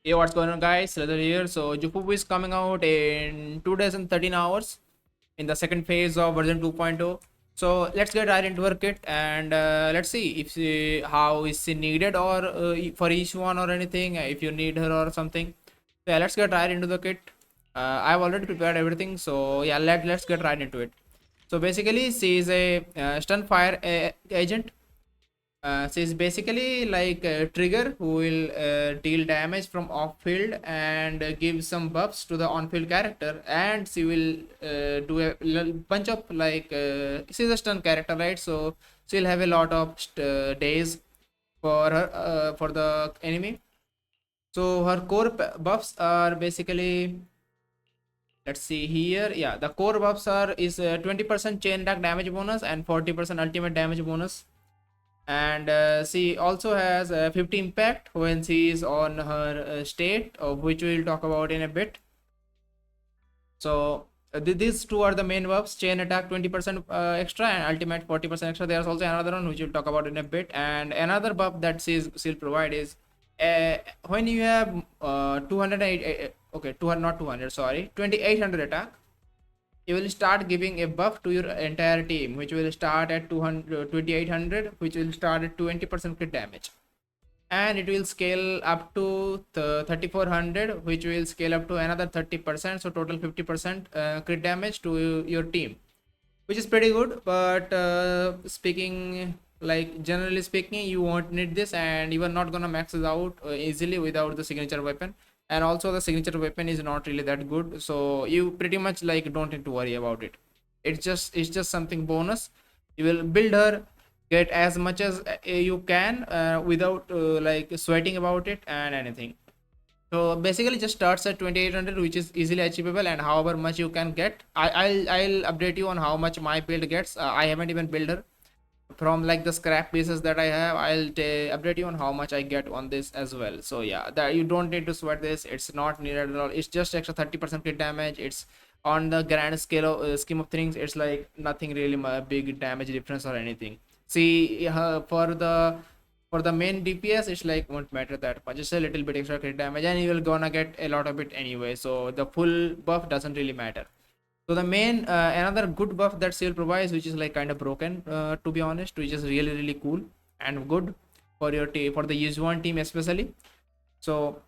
Hey, what's going on, guys? SLaZeR here. So, JuFufu is coming out in 2 days and 13 hours in the second phase of version 2.0. So, let's get right into her kit and let's see if how is she needed or for each one or anything, if you need her or something. So, yeah, let's get right into the kit. I've already prepared everything, so yeah, let's get right into it. So, basically, she is a stun fire agent. She is basically like a trigger who will deal damage from off field and give some buffs to the on field character, and she will do a bunch of like she's a stun character, right? So she'll have a lot of days for her for the enemy. So her core buffs are basically, let's see here, yeah, the core buffs are is 20% chain attack damage bonus and 40% ultimate damage bonus, and she also has 50 impact when she is on her state, of which we'll talk about in a bit. So these two are the main buffs: chain attack 20% extra and ultimate 40% extra. There's also another one which we'll talk about in a bit, and another buff that she'll provide is when you have 208 okay 200 not 200, sorry, 2800 attack, you will start giving a buff to your entire team, which will start at 2800, which will start at 20% crit damage, and it will scale up to 3400, which will scale up to another 30%, so total 50% crit damage to your team, which is pretty good. But speaking, like generally speaking, you won't need this, and you are not gonna max it out easily without the signature weapon. And also the signature weapon is not really that good, so you pretty much like don't need to worry about it. It's just something bonus. You will build her, get as much as you can without like sweating about it and anything. So basically just starts at 2800, which is easily achievable, and however much you can get, I'll update you on how much my build gets. I haven't even built her from like the scrap pieces that I have. I'll update you on how much I get on this as well. So yeah, that you don't need to sweat this. It's not needed at all. It's just extra 30% crit damage. It's on the grand scale of scheme of things, it's like nothing really big damage difference or anything. See, for the main DPS, it's like won't matter that much. Just a little bit extra crit damage, and you will gonna get a lot of it anyway. So the full buff doesn't really matter. So the main another good buff that Seal provides, which is like kind of broken to be honest, which is really cool and good for your team, for the yixuan team especially. So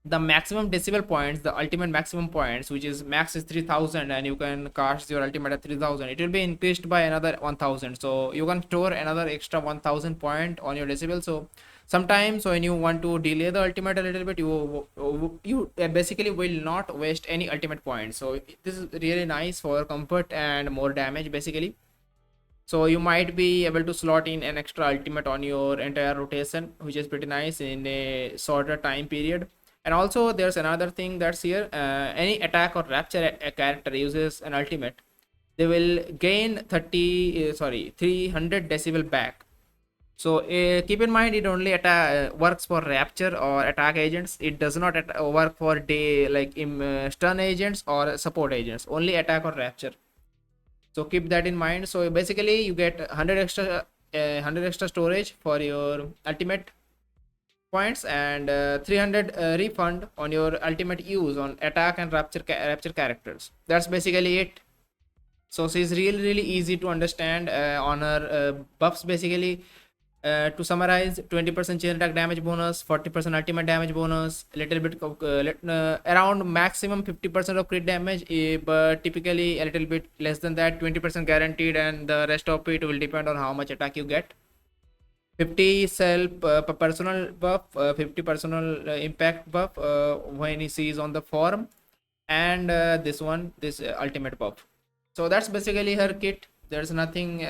the maximum decibel points, the ultimate maximum points, which is max is 3000, and you can cast your ultimate at 3000, it will be increased by another 1000, so you can store another extra 1000 point on your decibel. So sometimes when you want to delay the ultimate a little bit, you basically will not waste any ultimate points. So this is really nice for comfort and more damage basically. So you might be able to slot in an extra ultimate on your entire rotation, which is pretty nice in a shorter time period. And also there's another thing that's here: any attack or rapture a character uses an ultimate, they will gain 300 decibel back. So keep in mind, it only works for rapture or attack agents. It does not work for day like stun agents or support agents, only attack or rapture. So keep that in mind. So basically you get 100 extra storage for your ultimate points, and 300 refund on your ultimate use on attack and rapture characters. That's basically it. So she's really easy to understand on her buffs basically. To summarize, 20% chain attack damage bonus, 40% ultimate damage bonus, a little bit of, around maximum 50% of crit damage, but typically a little bit less than that, 20% guaranteed, and the rest of it will depend on how much attack you get. 50 self personal buff, 50 personal impact buff when he sees on the form, and this ultimate buff. So that's basically her kit. There's nothing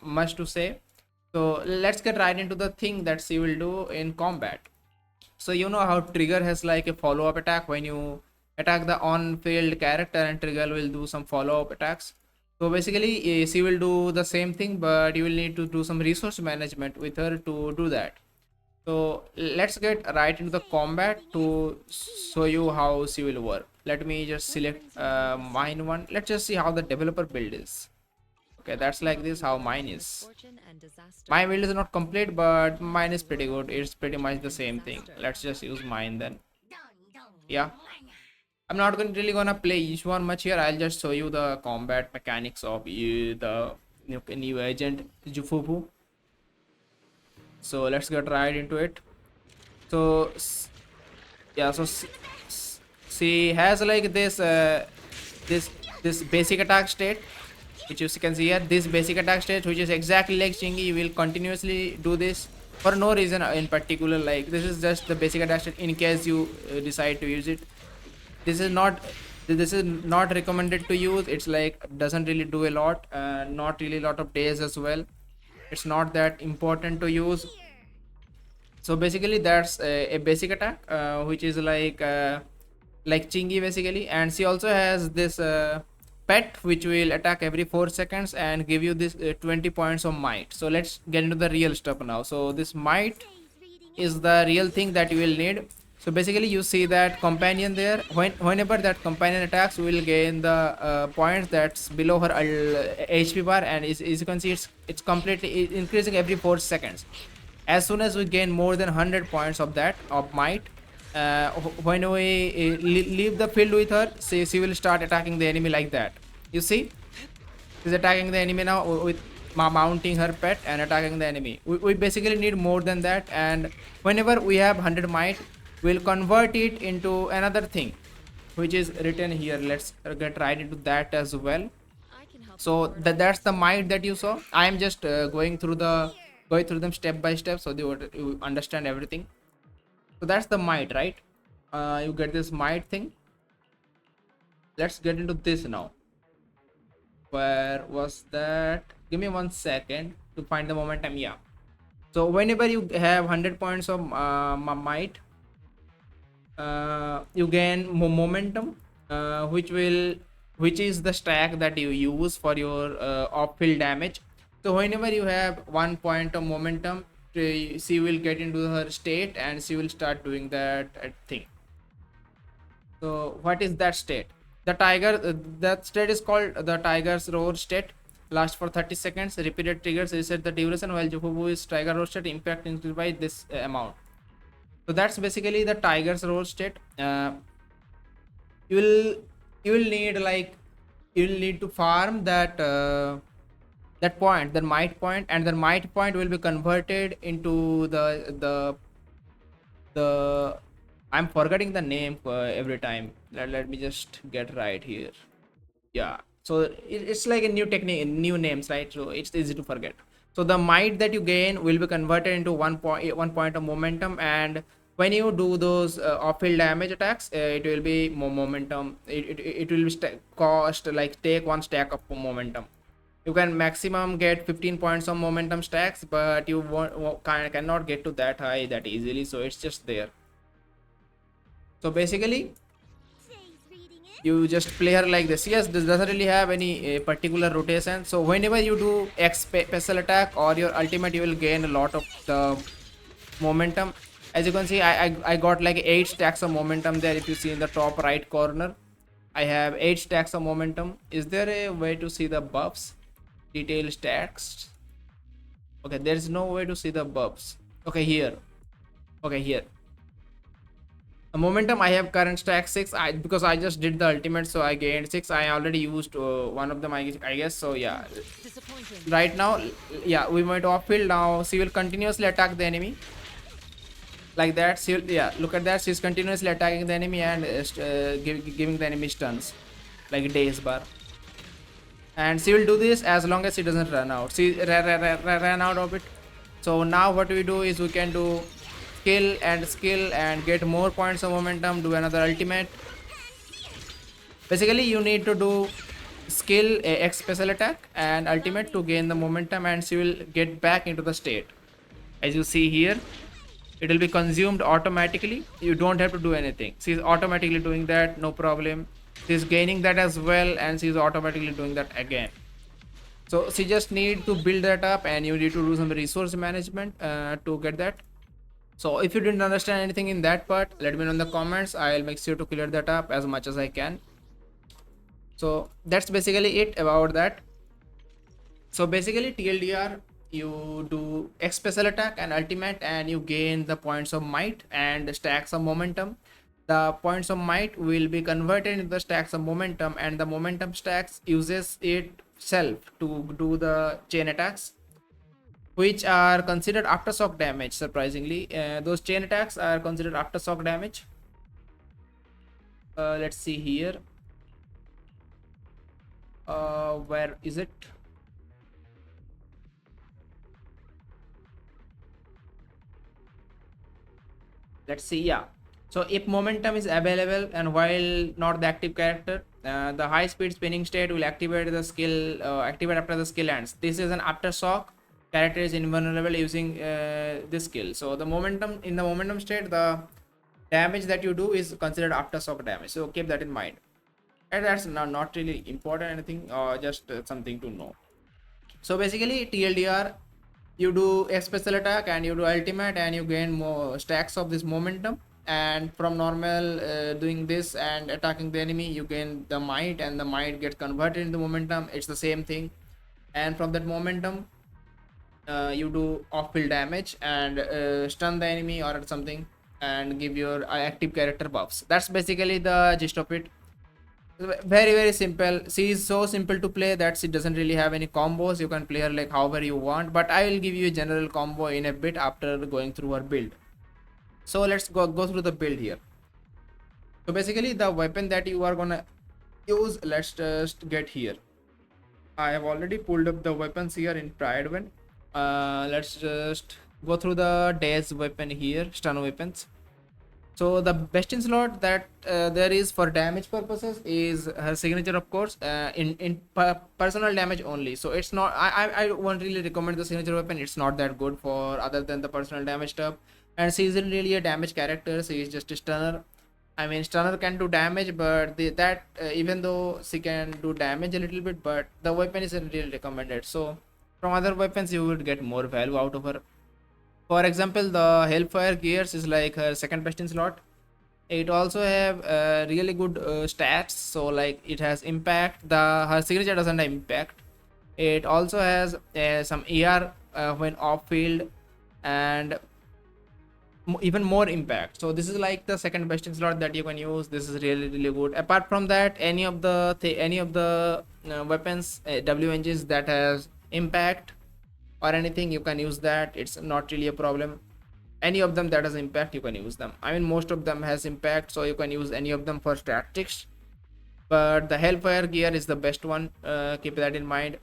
much to say. So let's get right into the thing that she will do in combat. So you know how trigger has like a follow-up attack when you attack the on-field character, and trigger will do some follow-up attacks. So basically she will do the same thing, but you will need to do some resource management with her to do that. So let's get right into the combat to show you how she will work. Let me just select mine one. Let's just see how the developer build is. Okay, that's like this how mine is. My build is not complete, but mine is pretty good. It's pretty much the same thing. Let's just use mine then. Yeah, I'm not really gonna play Yixuan much here. I'll just show you the combat mechanics of the new agent JuFufu. So let's get right into it. So yeah, so she has like this this basic attack state, which you can see here. This basic attack state, which is exactly like Chingy, you will continuously do this for no reason in particular. Like this is just the basic attack state in case you decide to use it. This is not recommended to use. It's like doesn't really do a lot, not really a lot of days as well. It's not that important to use. So basically that's a basic attack, which is like Chingy basically. And she also has this pet which will attack every 4 seconds and give you this 20 points of might. So let's get into the real stuff now. So this might is the real thing that you will need. So basically you see that companion there. Whenever that companion attacks, we will gain the points that's below her HP bar, and as you can see, it's completely increasing every 4 seconds. As soon as we gain more than 100 points of that of might, when we leave the field with her, she will start attacking the enemy like that. You see, she's attacking the enemy now with mounting her pet and attacking the enemy. We basically need more than that, and whenever we have 100 might, we'll convert it into another thing which is written here. Let's get right into that as well. So that's the might that you saw. I am just going through them step by step so you understand everything. So that's the might, right? You get this might thing. Let's get into this now. Where was that? Give me 1 second to find the momentum. Yeah, so whenever you have 100 points of might, you gain momentum, which is the stack that you use for your off-field damage. So whenever you have 1 point of momentum, she will get into her state and she will start doing that thing. So what is that state? The tiger, that state is called the tiger's roar state. Lasts for 30 seconds. Repeated triggers reset the duration while JuFufu is tiger roar state. Impact increased by this amount. So that's basically the tiger's roar state. You will need to farm that that point, the might point, and the might point will be converted into the I'm forgetting the name every time. Let me just get right here. Yeah, so it's like a new technique, new names, right? So it's easy to forget. So the might that you gain will be converted into 1 point of momentum, and when you do those off-field damage attacks, it will be more momentum. It will be cost like take 1 stack of momentum. You can maximum get 15 points of momentum stacks, but you cannot get to that high that easily, so it's just there. So basically you just play her like this. Yes, this doesn't really have any particular rotation. So whenever you do X special attack or your ultimate, you will gain a lot of the momentum. As you can see, I got like 8 stacks of momentum there. If you see in the top right corner, I have 8 stacks of momentum. Is there a way to see the buffs? Detail stacks. Okay, there is no way to see the buffs. Okay, here. Okay, here. The momentum I have current stack 6. Because I just did the ultimate, so I gained 6. I already used one of them, I guess. So yeah, right now, yeah, we might off field now. She will continuously attack the enemy like that. She will, yeah, look at that. She's continuously attacking the enemy and giving the enemy stuns like days bar. And she will do this as long as she doesn't run out. She ran out of it. So now what we do is we can do skill and get more points of momentum. Do another ultimate. Basically you need to do skill, X special attack, and ultimate to gain the momentum, and she will get back into the state. As you see here, it will be consumed automatically. You don't have to do anything. She's automatically doing that, no problem. She's gaining that as well, and she's automatically doing that again. So she just need to build that up, and you need to do some resource management to get that. So if you didn't understand anything in that part, let me know in the comments. I'll make sure to clear that up as much as I can. So that's basically it about that. So basically TLDR, you do X special attack and ultimate, and you gain the points of might and stacks of momentum. the points of might will be converted into the stacks of momentum, and the momentum stacks uses itself to do the chain attacks, which are considered aftershock damage. Surprisingly, those chain attacks are considered aftershock damage. Let's see here. Where is it? Let's see. Yeah, so if momentum is available and while not the active character, the high speed spinning state will activate the skill, activate after the skill ends. This is an aftershock. Character is invulnerable using this skill. So the momentum, in the momentum state, the damage that you do is considered aftershock damage, so keep that in mind. And that's not really important anything, or just something to know. So basically TLDR, you do a special attack and you do ultimate and you gain more stacks of this momentum, and from normal doing this and attacking the enemy, you gain the might, and the might gets converted into momentum. It's the same thing, and from that momentum you do off-field damage and stun the enemy or something, and give your active character buffs. That's basically the gist of it. Very simple. C is so simple to play that it doesn't really have any combos. You can play her like however you want, but I will give you a general combo in a bit after going through our build. So let's go through the build here. So basically the weapon that you are gonna use, let's just get here. I have already pulled up the weapons here in Pride one. Let's just go through the day's weapon here, stun weapons. So the best in slot that there is for damage purposes is her signature, of course, in personal damage only. So it's not, I won't really recommend the signature weapon. It's not that good for other than the personal damage stuff, and she isn't really a damage character. She is just a stunner. I mean, stunner can do damage, but even though she can do damage a little bit, but the weapon isn't really recommended. So from other weapons you would get more value out of her. For example, the Hellfire Gears is like her second best in slot. It also have really good stats. So like it has impact. Her signature doesn't have impact. It also has some ER when off field, and even more impact. So this is like the second best in slot that you can use. This is really good. Apart from that, any of the weapons, WNGs that has impact or anything, you can use that. It's not really a problem. Any of them that has impact, you can use them. I mean, most of them has impact, so you can use any of them for statistics, but the Hellfire Gear is the best one. Keep that in mind.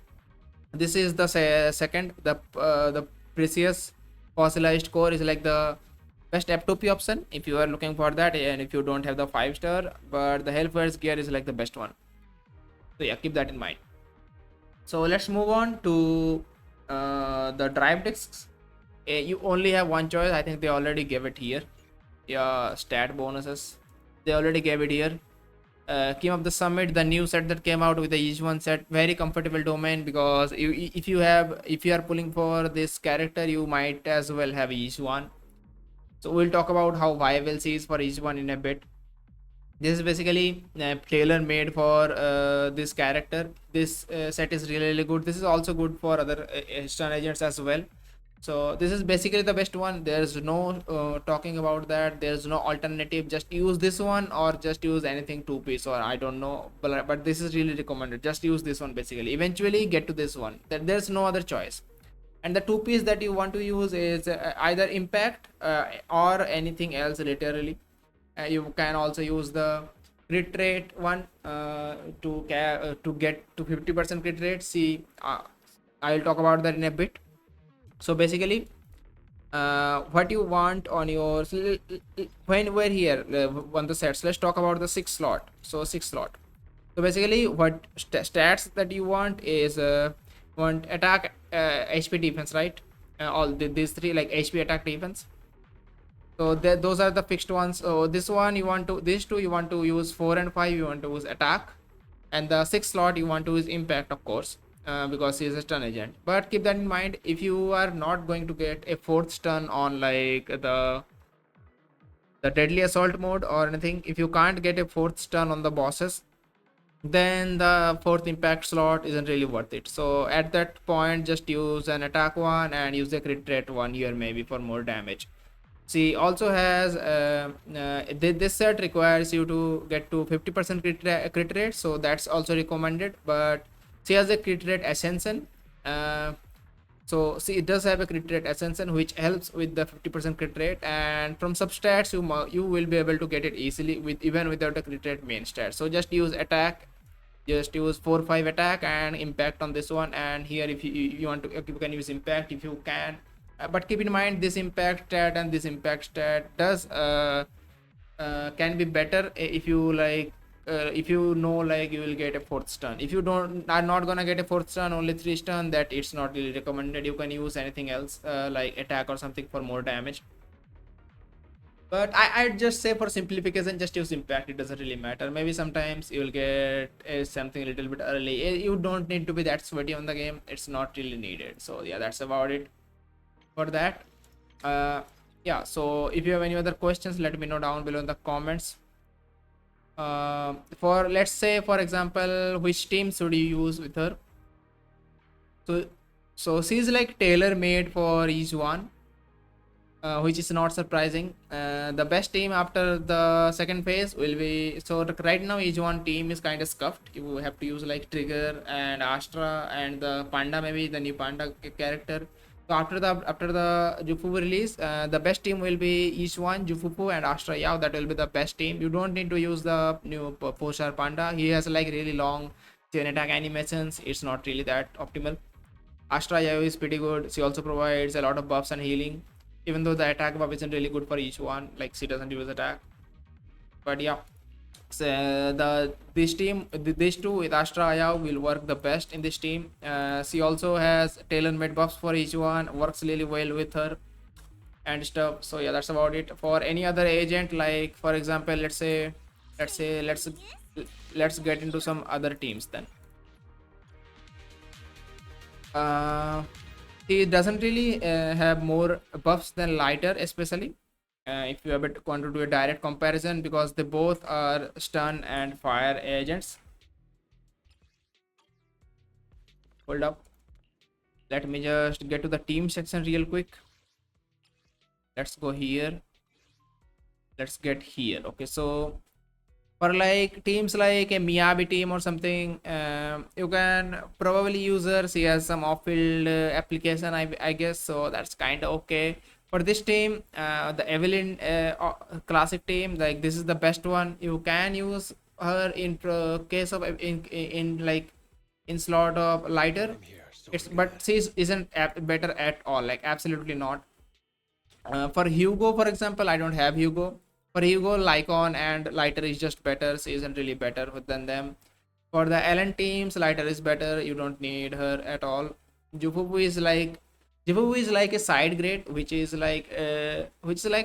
This is the second. The Precious Fossilized Core is like the best F2P option if you are looking for that, and if you don't have the 5-star, but the Hellfire Gear is like the best one. So yeah, keep that in mind. So let's move on to the drive discs. You only have one choice. I think they already gave it here. Yeah, stat bonuses, they already gave it here. Came up the summit, the new set that came out with the yixuan set, very comfortable domain, because if you are pulling for this character, you might as well have yixuan. So we'll talk about how viable she is for yixuan in a bit. This is basically tailor made for this character. This set is really good. This is also good for other stun agents as well. So this is basically the best one. There's no talking about that. There's no alternative. Just use this one, or just use anything 2-piece, or I don't know, but this is really recommended. Just use this one. Basically eventually get to this one. There's no other choice. And the 2-piece that you want to use is either impact or anything else literally. You can also use the crit rate one to get to 50% crit rate. See, I'll talk about that in a bit. So basically what you want on your, when we're here on the sets, let's talk about the 6th slot. So 6th slot, so basically what stats that you want is want attack, HP, defense, right? All these three, like HP, attack, defense. So those are the fixed ones. So this one you want to, these two you want to use 4 and 5, you want to use attack, and the 6th slot you want to use impact, of course, because he is a stun agent. But keep that in mind, if you are not going to get a 4th stun on like the deadly assault mode or anything, if you can't get a 4th stun on the bosses, then the 4th impact slot isn't really worth it. So at that point, just use an attack one and use a crit rate one here maybe for more damage. she also has this set requires you to get to 50% crit rate, so that's also recommended. But she has a crit rate ascension, so see, it does have a crit rate ascension which helps with the 50% crit rate, and from substats you will be able to get it easily with even without a crit rate main stat. So just use attack, just use 4-5 attack and impact on this one, and here if you want to, you can use impact if you can. But keep in mind this impact stat and this impact stat does can be better if you like, if you know like you will get a fourth stun. If you don't are not gonna get a fourth stun, only 3 stun, that it's not really recommended. You can use anything else like attack or something for more damage. But I'd just say for simplification, just use impact. It doesn't really matter. Maybe sometimes you will get something a little bit early. You don't need to be that sweaty on the game. It's not really needed. So yeah, that's about it for that. Yeah, so if you have any other questions, let me know down below in the comments. For let's say for example, which team should you use with her? So she's like tailor made for each one, which is not surprising. The best team after the second phase will be, so right now each one team is kind of scuffed. You have to use like Trigger and Astra and the Panda, maybe the new Panda character. So after the JuFufu release, the best team will be Xuan, JuFufu, and Astra Yao. That will be the best team. You don't need to use the new 4-star Panda. He has like really long chain attack animations. It's not really that optimal. Astra Yao is pretty good. She also provides a lot of buffs and healing, even though the attack buff isn't really good for each one, like she doesn't use attack. But yeah, so this these two with Astra Ayao will work the best in this team. She also has tailor-made buffs for each one, works really well with her and stuff. So yeah, that's about it. For any other agent, like for example, let's get into some other teams then. He doesn't really have more buffs than lighter, especially if you want to do a direct comparison, because they both are stun and fire agents. Hold up, let me just get to the team section real quick. Let's go here, let's get here. Okay, so for like teams like a Miyabi team or something, you can probably use her. She has some off-field application, I guess, so that's kind of okay. For this team, the Evelyn classic team, like this is the best one. You can use her in case of in like in slot of lighter. It's but she isn't better at all, like absolutely not. For Hugo, for example, I don't have Hugo. For Hugo, Lycon and Lighter is just better. She isn't really better than them. For the Ellen teams, Lighter is better. You don't need her at all. JuFufu is like a side grade, which is like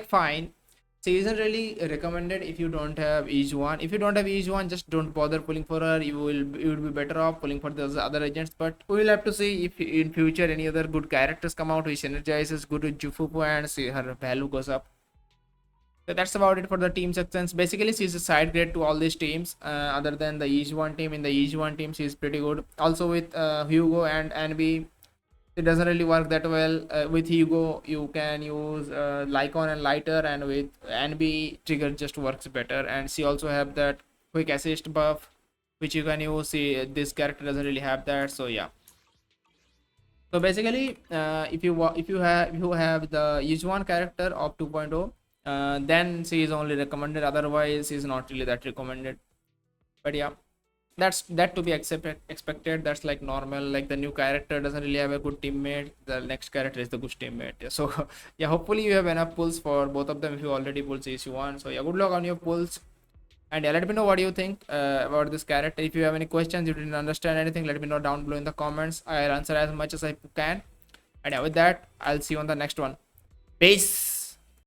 fine. She isn't really recommended if you don't have each one. If you don't have each one, just don't bother pulling for her. You would be better off pulling for those other agents. But we will have to see if in future any other good characters come out which energizes good with JuFufu and see her value goes up. So that's about it for the team sections. Basically, she's a side grade to all these teams, other than the yixuan team. In the yixuan team, she's pretty good. Also with Hugo and Anby, it doesn't really work that well. With Hugo, you can use Lycon and Lighter, and with Anby, Trigger just works better. And she also have that quick assist buff, which you can use. See, this character doesn't really have that, so yeah. So basically, if you have the yixuan character of 2.0, then she is only recommended. Otherwise, she is not really that recommended. But yeah, that's to be expected. That's like normal. Like the new character doesn't really have a good teammate, the next character is the good teammate. Yeah, so yeah, hopefully you have enough pulls for both of them if you already pulled Xuan. So yeah, good luck on your pulls, and yeah, let me know what you think about this character. If you have any questions, you didn't understand anything, let me know down below in the comments. I'll answer as much as I can. And yeah, with that, I'll see you on the next one. Peace.